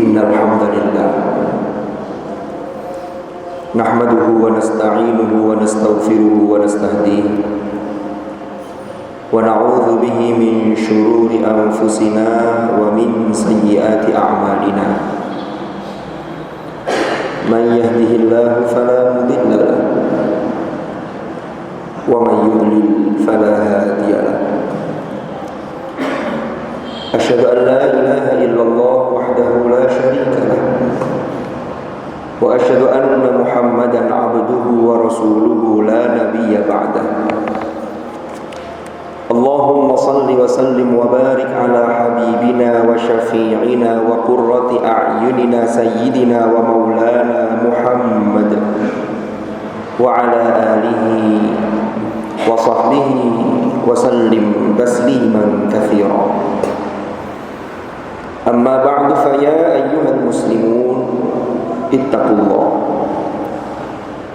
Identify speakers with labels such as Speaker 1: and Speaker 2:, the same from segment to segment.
Speaker 1: Innal hamdalillah nahmaduhu wa nasta'inuhu wa nastaghfiruhu wa nastahdihi wa na'udzu bihi min shururi anfusina wa min sayyiati a'malina. Man yahdihillahu fala mudilla lahu wa man yudlil fala hadiya lahu. Asyhadu an la ilaha illallah wahdahu la syarika lahu wa asyhadu anna Muhammadan 'abduhu wa rasuluhu la nabiyya ba'dahu. Allahumma salli wa sallim wa barik ala habibina wa syafi'ina wa qurrati a'yunina sayyidina wa maulana Muhammad wa ala alihi wa sahbihi wa sallim tasliman katsira. Amma ba'du fa ya ayyuhal muslimun ittaqullah.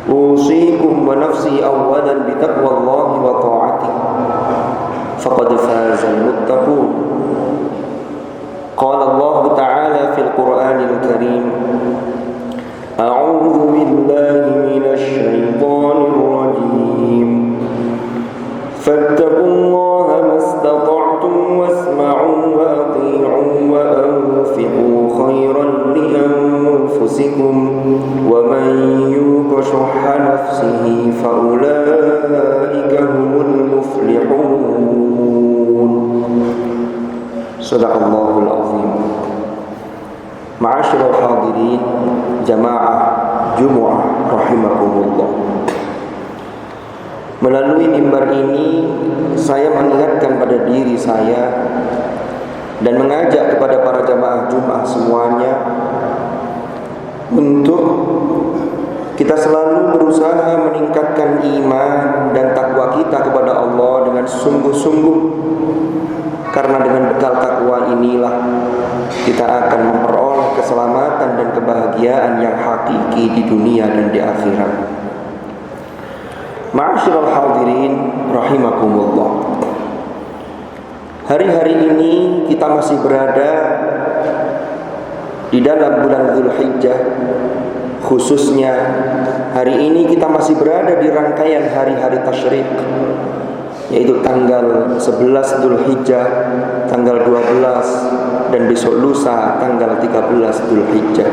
Speaker 1: Usikum wa nafsi awwalan bi taqwallahi wa ta'atihi. Faqad fazal muttaqun. Qala Allah Ta'ala fil Qur'anil Karim. A'udzu billahi minasy syaithanir rajim. Fattaqullaha mastata'tum wasma'u wa athi'u wa anfiqu khairan li anfusikum wa man yuqa shuhha nafsihi fa ulaika humul muflihun. Sadaqallahul azim. Ma'asyiral hadirin jamaah Jumu'ah rahimakumullah. Melalui mimbar ini saya mengingatkan pada diri saya dan mengajak kepada para jamaah Jumat semuanya untuk kita selalu berusaha meningkatkan iman dan takwa kita kepada Allah dengan sungguh-sungguh, karena dengan bekal takwa inilah kita akan memperoleh keselamatan dan kebahagiaan yang hakiki di dunia dan di akhirat. Ma'asyiral hadirin rahimakumullah. Hari-hari ini kita masih berada di dalam bulan Dzulhijjah. Khususnya hari ini kita masih berada di rangkaian hari-hari tasyrik, yaitu tanggal 11 Dzulhijjah, tanggal 12 dan besok lusa tanggal 13 Dzulhijjah.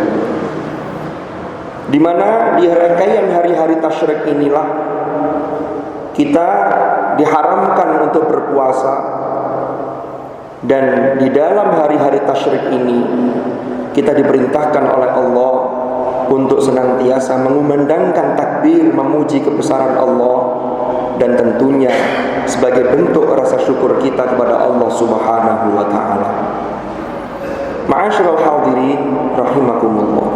Speaker 1: Di mana di rangkaian hari-hari tasyrik inilah kita diharamkan untuk berpuasa, dan di dalam hari-hari tasyrik ini kita diperintahkan oleh Allah untuk senantiasa mengumandangkan takbir memuji kebesaran Allah, dan tentunya sebagai bentuk rasa syukur kita kepada Allah Subhanahu wa taala. Ma'asyiral hadirin rahimakumullah.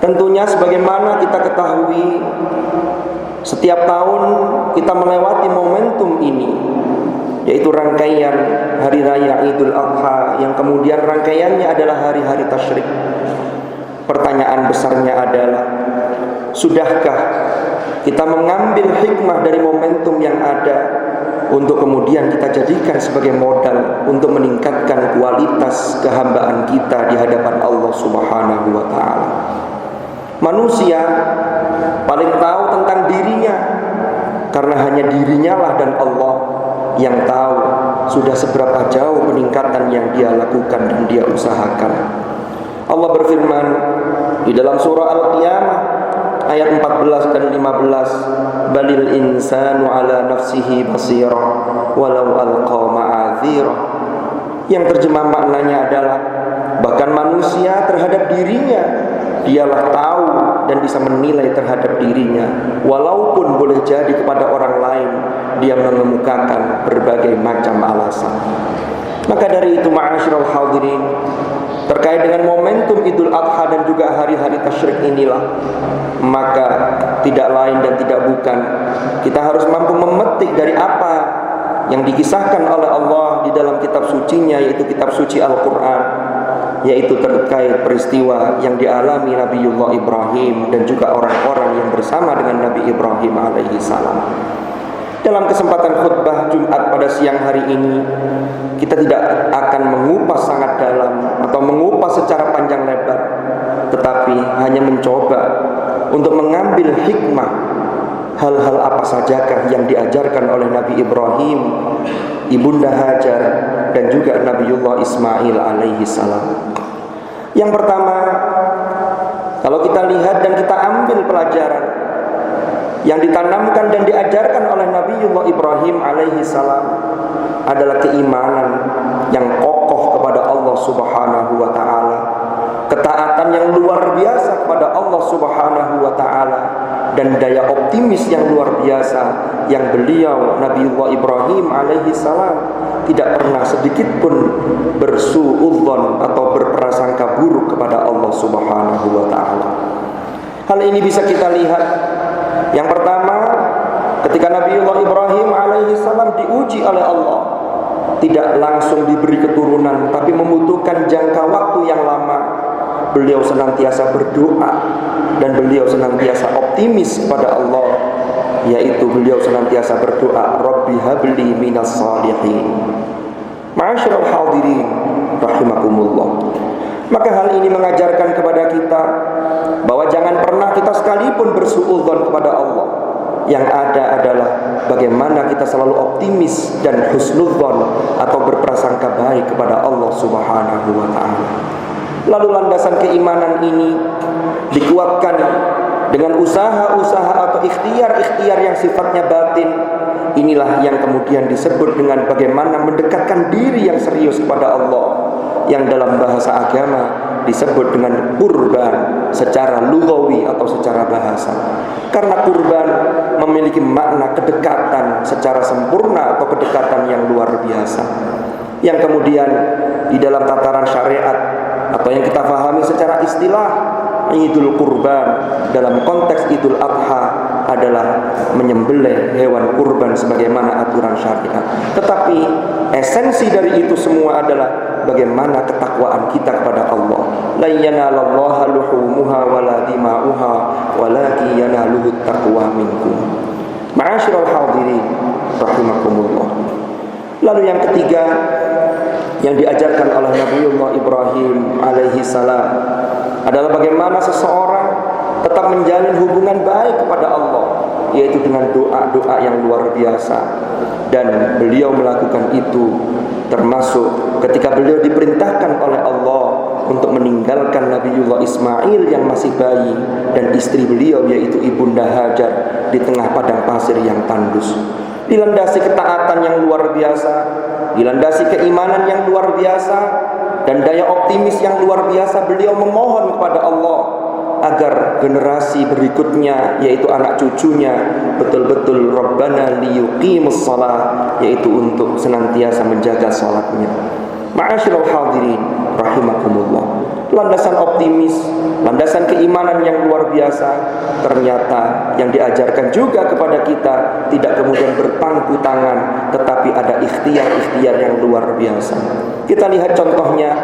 Speaker 1: Tentunya sebagaimana kita ketahui, setiap tahun kita melewati momentum ini, yaitu rangkaian Hari Raya Idul Adha, yang kemudian rangkaiannya adalah hari-hari tasyrik. Pertanyaan besarnya adalah, sudahkah kita mengambil hikmah dari momentum yang ada untuk kemudian kita jadikan sebagai modal untuk meningkatkan kualitas kehambaan kita di hadapan Allah Subhanahu wa taala? Manusia paling tahu tentang dirinya, karena hanya dirinya lah dan Allah yang tahu sudah seberapa jauh peningkatan yang dia lakukan dan dia usahakan. Allah berfirman di dalam surah Al-Qiyamah ayat 14 dan 15, balil insanu ala nafsihi basirah walau alqa ma'adzirah. Yang terjemah maknanya adalah bahkan manusia terhadap dirinya dialah tahu dan bisa menilai terhadap dirinya, walaupun boleh jadi kepada orang lain dia mengemukakan berbagai macam alasan. Maka dari itu ma'asyiral hadirin, terkait dengan momentum Idul Adha dan juga hari-hari tasyrik inilah, maka tidak lain dan tidak bukan, kita harus mampu memetik dari apa yang dikisahkan oleh Allah di dalam kitab sucinya, yaitu kitab suci Al-Quran, yaitu terkait peristiwa yang dialami Nabiullah Ibrahim dan juga orang-orang yang bersama dengan Nabi Ibrahim alaihi salam. Dalam kesempatan khutbah Jumat pada siang hari ini, kita tidak akan mengupas sangat dalam atau mengupas secara mencoba untuk mengambil hikmah hal-hal apa sajakah yang diajarkan oleh Nabi Ibrahim, Ibunda Hajar, dan juga Nabiullah Ismail alaihi salam. Yang pertama, kalau kita lihat dan kita ambil pelajaran yang ditanamkan dan diajarkan oleh Nabiullah Ibrahim alaihi salam adalah keimanan yang kokoh kepada Allah Subhanahu wa taala, ketaatan yang luar biasa kepada Allah Subhanahu wa taala, dan daya optimis yang luar biasa yang beliau Nabiullah Ibrahim alaihi salam tidak pernah sedikit pun bersuudzon atau berprasangka buruk kepada Allah Subhanahu wa taala. Hal ini bisa kita lihat. Yang pertama, ketika Nabiullah Ibrahim alaihi salam diuji oleh Allah, tidak langsung diberi keturunan, tapi membutuhkan jangka waktu yang lama. Beliau senantiasa berdoa dan beliau senantiasa optimis kepada Allah, yaitu beliau senantiasa berdoa, Rabbi habli minas salihin. Ma'asyiral hadirin rahimakumullah. Maka hal ini mengajarkan kepada kita bahwa jangan pernah kita sekalipun bersuudzon kepada Allah. Yang ada adalah bagaimana kita selalu optimis dan husnudzon atau berprasangka baik kepada Allah Subhanahu wa taala. Lalu landasan keimanan ini dikuatkan dengan usaha-usaha atau ikhtiar-ikhtiar yang sifatnya batin. Inilah yang kemudian disebut dengan bagaimana mendekatkan diri yang serius kepada Allah, yang dalam bahasa agama disebut dengan kurban secara lughawi atau secara bahasa. Karena kurban memiliki makna kedekatan secara sempurna atau kedekatan yang luar biasa, yang kemudian di dalam tataran syariat atau yang kita pahami secara istilah Idul Kurban dalam konteks Idul Adha adalah menyembelih hewan kurban sebagaimana aturan syariat. Tetapi esensi dari itu semua adalah bagaimana ketakwaan kita kepada Allah. La yanalallaha luhumuha wala dima'uha walakin yanaluhu taqwa minkum. Ma'asyiral hadirin rahimakumullah. Lalu yang ketiga yang diajarkan oleh Nabiullah Ibrahim alaihi salam adalah bagaimana seseorang tetap menjalin hubungan baik kepada Allah, yaitu dengan doa-doa yang luar biasa. Dan beliau melakukan itu termasuk ketika beliau diperintahkan oleh Allah untuk meninggalkan Nabiullah Ismail yang masih bayi dan istri beliau yaitu Ibunda Hajar di tengah padang pasir yang tandus. Dilandasi ketaatan yang luar biasa, dilandasi keimanan yang luar biasa, dan daya optimis yang luar biasa, beliau memohon kepada Allah agar generasi berikutnya yaitu anak cucunya betul-betul Rabbana liyuqimus shalah, yaitu untuk senantiasa menjaga salatnya. Ma'asyiral hadirin rahimakumullah. Landasan optimis, landasan keimanan yang luar biasa ternyata yang diajarkan juga kepada kita tidak kemudian berpangku tangan, tetapi ada ikhtiar-ikhtiar yang luar biasa. Kita lihat contohnya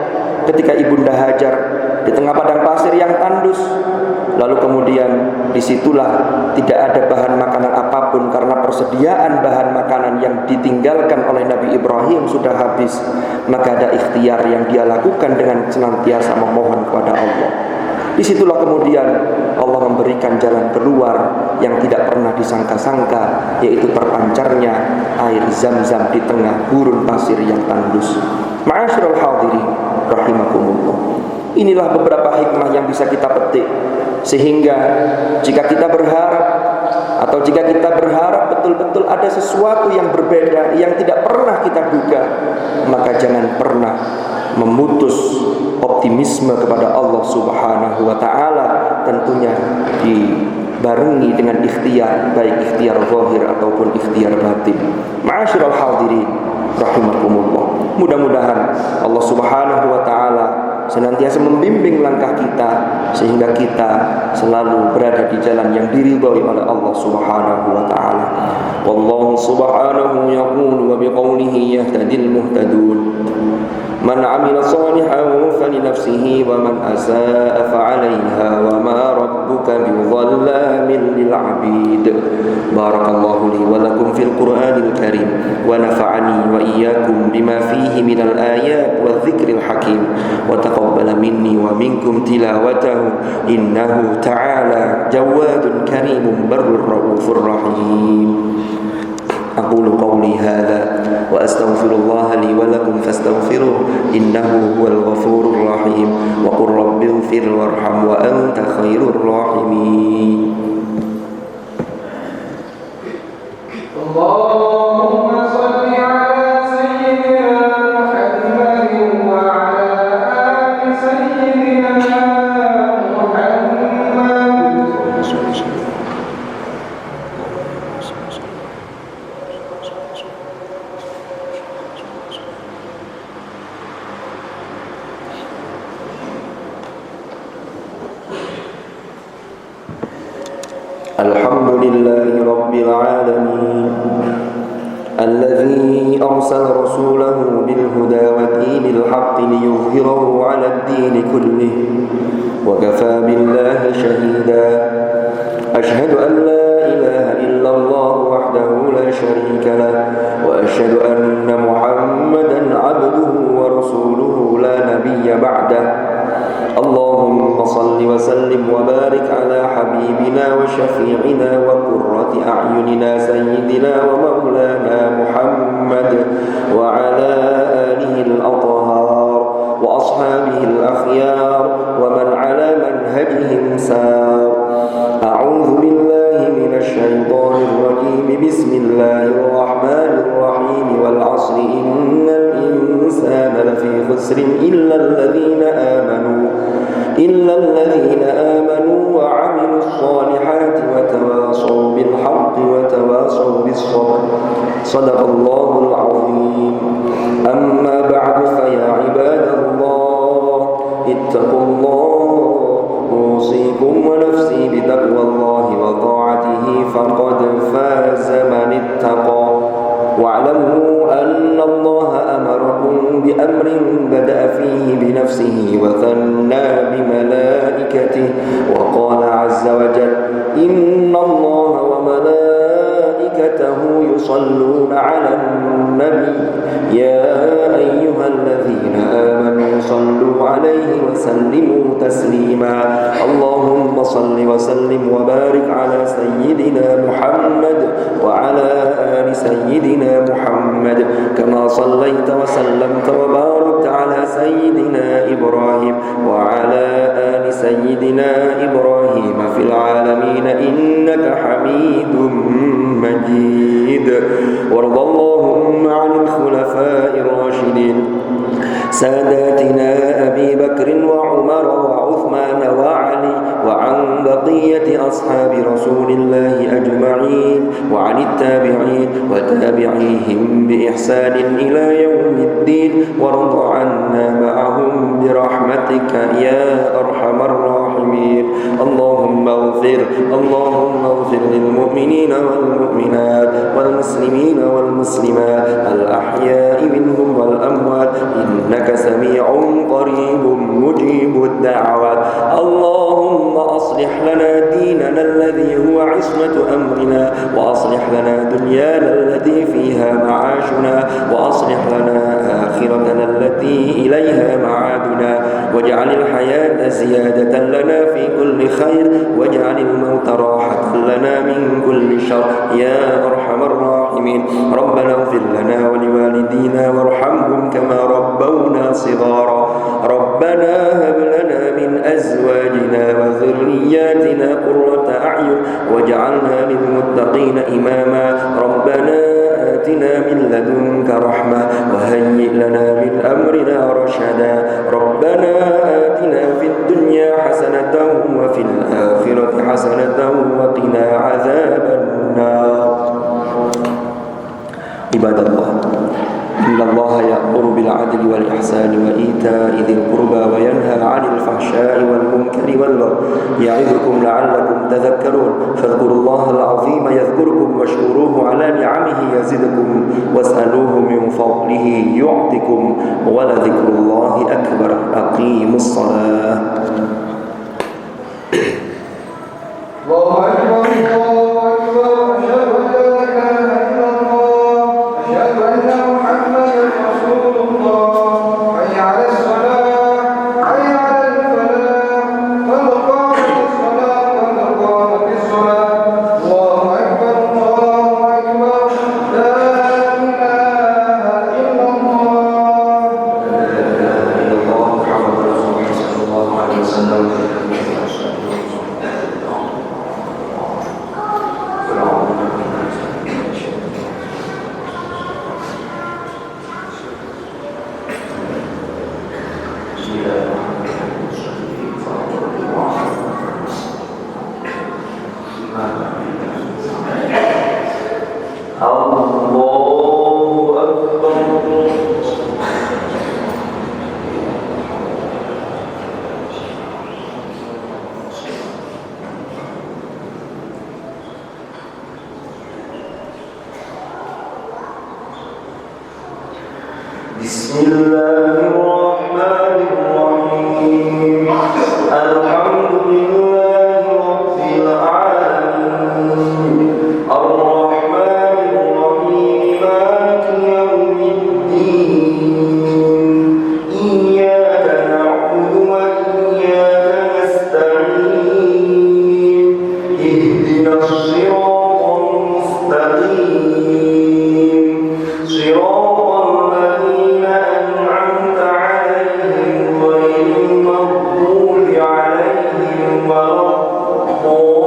Speaker 1: ketika Ibunda Hajar di tengah padang pasir yang tandus, lalu kemudian disitulah tidak ada bahan makanan apapun karena persediaan bahan makanan yang ditinggalkan oleh Nabi Ibrahim sudah habis. Maka ada ikhtiar yang dia lakukan dengan senantiasa memohon kepada Allah. Disitulah kemudian Allah memberikan jalan keluar yang tidak pernah disangka-sangka, yaitu terpancarnya air Zam-Zam di tengah gurun pasir yang tandus. Ma'asyiral hadirin rahimakumullah. Inilah beberapa hikmah yang bisa kita petik, sehingga jika kita berharap atau jika kita berharap betul-betul ada sesuatu yang berbeda yang tidak pernah kita duga, maka jangan pernah memutus optimisme kepada Allah Subhanahu wa taala, tentunya dibarengi dengan ikhtiar, baik ikhtiar zahir ataupun ikhtiar batin. Ma'asyiral hadirin rahimakumullah. Mudah-mudahan Allah Subhanahu wa taala senantiasa membimbing langkah kita sehingga kita selalu berada di jalan yang diridhai oleh Allah Subhanahu wa taala. Wallahu subhanahu yaqulu wa biqaulihi yahtadil muhtadun. Man 'amila shalihan falinafsihi wa man asaa fa'alaiha wa ma rabbuka bidhallamin lil 'abid. Barakallahu li wa lakum fil Qur'anil karim wa nafa'ani wa iyyakum bima fihi minal ayat wa dzikril hakim wa taqabbala minni wa ومنكم تلاوته إنه تعالى جواد كريم بر رؤوف رحيم. أقول قولي هذا وأستغفر الله لي ولكم فاستغفروه إنه هو الغفور الرحيم. وقل رب اغفر وارحم وأنت خير الراحمين.
Speaker 2: اللهم صل على سيدنا محمد وعلى آل سيدنا محمد.
Speaker 1: الحمد لله رب العالمين الذي أرسل رسوله بالهدى ودين الحق ليظهره على الدين كله وكفى بالله شهيدا. أشهد أن لا إله إلا الله وحده لا شريك له وأشهد أن محمدا عبده ورسوله لا نبي بعده. اللهم صل وسلم وبارك على حبيبنا وشفيعنا وقرة أعيننا سيدنا ومولانا محمد وعلى آله الأطهار وأصحابه الأخيار ومن على منهجهم سار. أعوذ بالله من الشيطان الرجيم. بسم الله الرحمن الرحيم. والعصر إن الإنسان لفي خسر إلا الذين آمنوا وعملوا الصالحات وتواصوا بالحق وتواصوا بالصبر. صدق الله العظيم. أما بعد فيا عباد الله اتقوا الله أوصيكم ونفسي بتقوى الله وطاعته فقد فاز من اتقى. واعلموا أن الله أمركم بأمر بدأ فيه بنفسه وثنى بملائكته وقال عز وجل إن الله وملائكته يصلون على النبي يا أيها الذين آمنوا صلوا عليه وسلموا تسليما. اللهم صل وسلم وبارك على سيدنا محمد وعلى آل سيدنا محمد كما صليت وسلمت وباركت على سيدنا إبراهيم وعلى آل سيدنا إبراهيم في العالمين إنك حميد مجيد. وارض اللهم عن الخلفاء الراشدين ساداتنا أبي بكر وعمر وعثمان وعلي وعن بقية أصحاب رسول الله أجمعين وعن التابعين وتابعيهم بإحسان إلى يوم الدين. وارض عنا معهم برحمتك يا أرحم الراحمين. اللهم اغفر للمؤمنين والمؤمنات والمسلمين والمسلمات الأحياء منهم والأموات إنك سميع قريب مجيب الدعوات. اللهم أصلح لنا ديننا الذي هو عصمة أمرنا وأصلح لنا دنيانا التي فيها معاشنا وأصلح لنا آخرتنا التي إليها معادنا واجعل الحياة زيادة لنا في كل خير واجعل الموت راحة لنا من كل شر يا أرحم الراحمين. ربنا اغفر لنا ولوالدينا وارحمهم كما ربونا صغارا. ربنا هب لنا من أزواجنا وذرياتنا قرة أعين واجعلنا للمتقين إماما. ربنا آتنا من لدنك رحمة وهيئ لنا من أمرنا رشدا. ربنا آتنا في الدنيا حسنة وفي الآخرة حسنة وقنا عذاب النار. عباد الله إن الله يأمر بالعدل والإحسان وإيتاء ذي القربى وينهى عن الفحشاء والمنكر والبغي يعظكم لعلكم تذكرون. فاذكروا الله العظيم يذكركم واشكروه على نعمه يزدكم واسألوه من فضله يعطكم ولذكر الله أكبر. أقيموا الصلاة.
Speaker 2: الله أكبر الله أكبر. أشهد أن لا إله إلا الله أشهد أن محمدا رسول الله. حي على الصلاة حي على الفلاح.
Speaker 1: Bismillahirrahmanirrahim. Alhamdulillahi rabbil alamin. Ar-Rahmanir Rahim. Maliki yaumiddin. Iyyaka na'budu wa iyyaka nasta'in. Ihdinas siratal mustaqim. Siratal ladzina an'amta 'alaihim ghairil maghdubi 'alaihim waladdallin.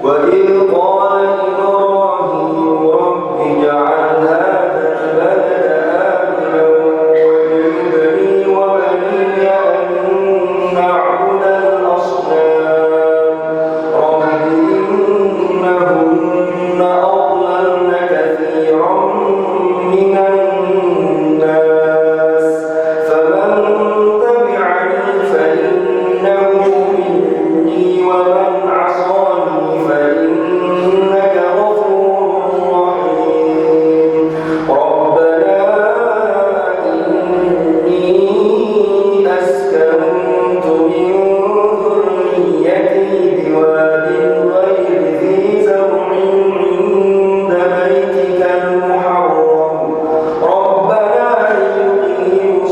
Speaker 1: وإذ قال إبراهيم رب اجعل هذا البلد آمنا واجنبني وبني أن نعبد الأصنام رب إنهن أضللن كثيرا من الناس فمن تبعني فإنه مني ومن عصاني فإنك غفور رحيم ربنا إني أسكنت من ذريتي بواد غير ذي زرع عند بيتك المحرم ربنا ليقيموا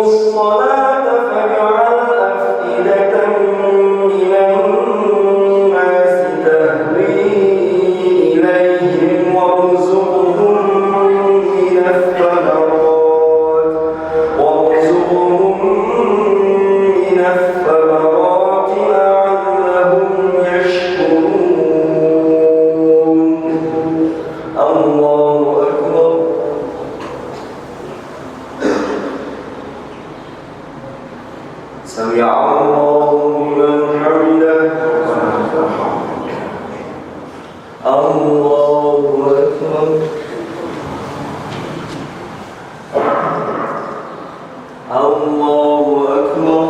Speaker 1: الصلاة فاجعل أفئدة من الناس تهوي إليهم وارزقهم من الثمرات لعلهم يشكرون. الله أكبر. سمع الله لمن حمده. الله أكبر. الله أكبر.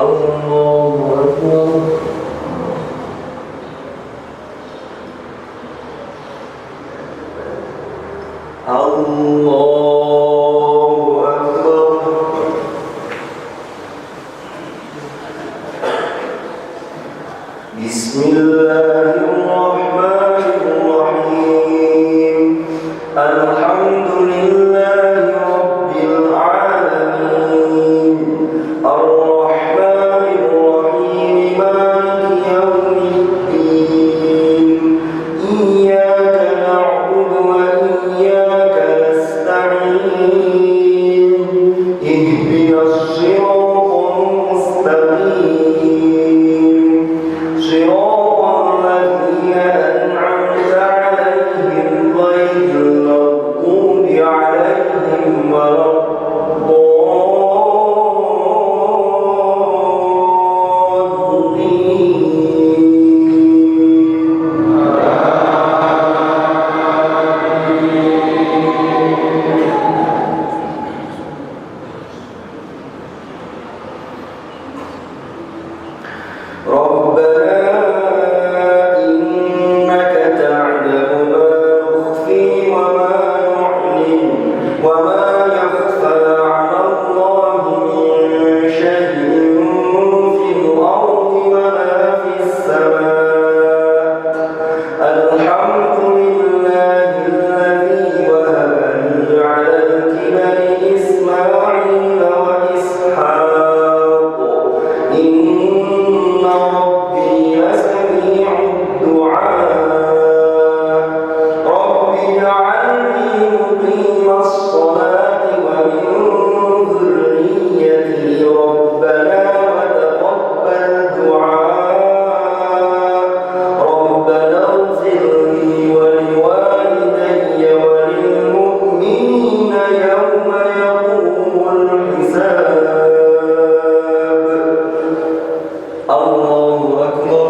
Speaker 1: الله أكبر. الله أكبر. بسم الله الرحمن الرحيم. الحمد لله رب العالمين. الرحمن الرحيم. مالك يوم الدين. إياك نعبد وإياك نستعين. اهدنا الصراط المستقيم. صراط إن ربي لسميع الدعاء رب اجعلني مقيم الصلاة ومن ذريتي ربنا وتقبل دعاء ربنا اغفر لي ولوالدي وللمؤمنين يوم يقوم الحساب الله أكبر